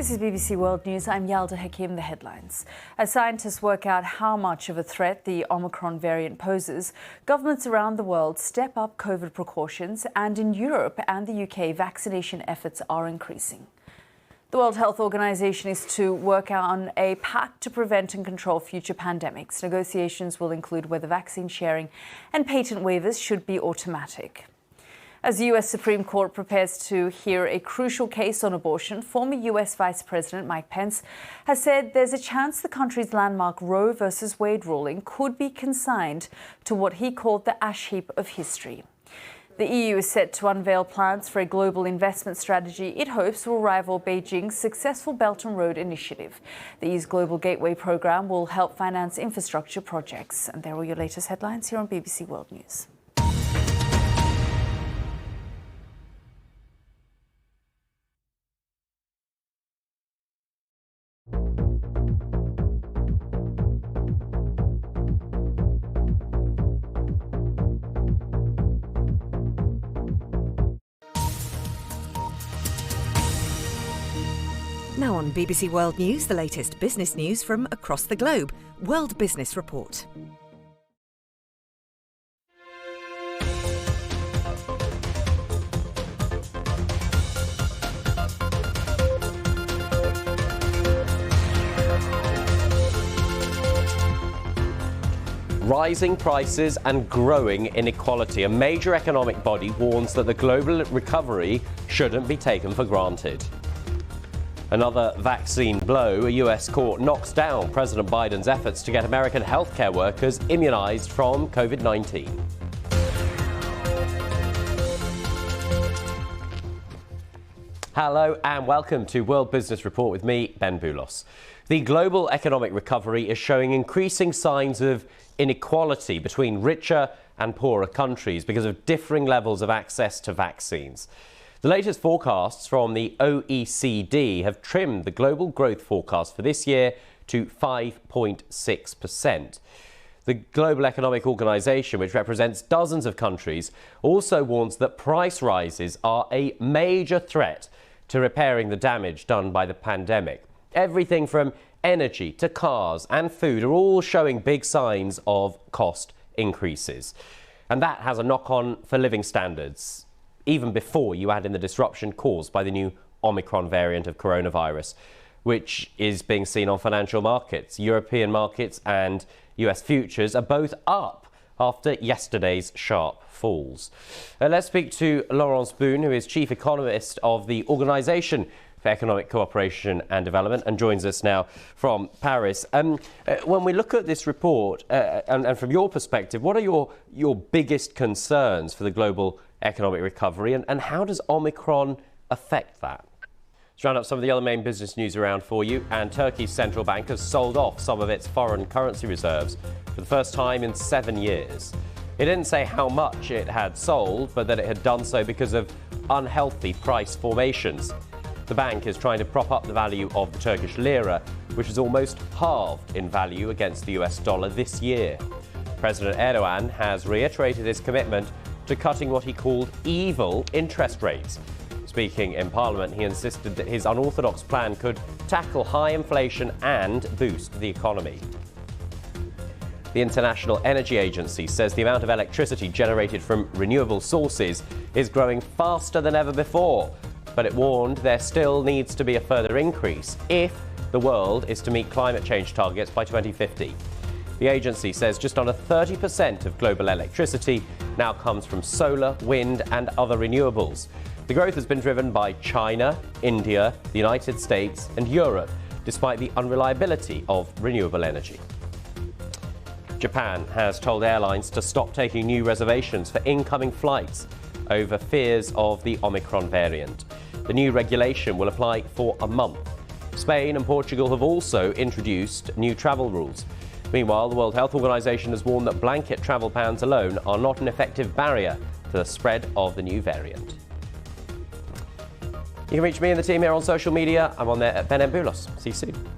This is BBC World News. I'm Yalda Hakim. The headlines. As scientists work out how much of a threat the Omicron variant poses, governments around the world step up COVID precautions, and in Europe and the UK, vaccination efforts are increasing. The World Health Organization is to work on a pact to prevent and control future pandemics. Negotiations will include whether vaccine sharing and patent waivers should be automatic. As the US Supreme Court prepares to hear a crucial case on abortion, former US Vice President Mike Pence has said there's a chance the country's landmark Roe v. Wade ruling could be consigned to what he called the ash heap of history. The EU is set to unveil plans for a global investment strategy it hopes will rival Beijing's successful Belt and Road initiative. The EU's Global Gateway programme will help finance infrastructure projects. And there are your latest headlines here on BBC World News. Now on BBC World News, the latest business news from across the globe. World Business Report. Rising prices and growing inequality. A major economic body warns that the global recovery shouldn't be taken for granted. Another vaccine blow. A US court knocks down President Biden's efforts to get American healthcare workers immunized from COVID-19. Hello and welcome to World Business Report with me, Ben Boulos. The global economic recovery is showing increasing signs of inequality between richer and poorer countries because of differing levels of access to vaccines. The latest forecasts from the OECD have trimmed the global growth forecast for this year to 5.6%. The Global Economic Organization, which represents dozens of countries, also warns that price rises are a major threat to repairing the damage done by the pandemic. Everything from energy to cars and food are all showing big signs of cost increases. And that has a knock-on for living standards, even before you add in the disruption caused by the new Omicron variant of coronavirus, which is being seen on financial markets. European markets and US futures are both up after yesterday's sharp falls. Let's speak to Laurence Boone, who is Chief Economist of the Organisation for Economic Cooperation and Development and joins us now from Paris. When we look at this report, and from your perspective, what are your biggest concerns for the global economic recovery, and how does Omicron affect that? Let's round up some of the other main business news around for you. And Turkey's central bank has sold off some of its foreign currency reserves for the first time in 7 years. It didn't say how much it had sold, but that it had done so because of unhealthy price formations. The bank is trying to prop up the value of the Turkish lira, which has almost halved in value against the US dollar this year. President Erdogan has reiterated his commitment to cutting what he called evil interest rates. Speaking in Parliament, he insisted that his unorthodox plan could tackle high inflation and boost the economy. The International Energy Agency says the amount of electricity generated from renewable sources is growing faster than ever before, but it warned there still needs to be a further increase if the world is to meet climate change targets by 2050. The agency says just under 30% of global electricity now comes from solar, wind and other renewables. The growth has been driven by China, India, the United States and Europe, despite the unreliability of renewable energy. Japan has told airlines to stop taking new reservations for incoming flights over fears of the Omicron variant. The new regulation will apply for a month. Spain and Portugal have also introduced new travel rules. Meanwhile, the World Health Organization has warned that blanket travel bans alone are not an effective barrier to the spread of the new variant. You can reach me and the team here on social media. I'm on there at Ben Boulos. See you soon.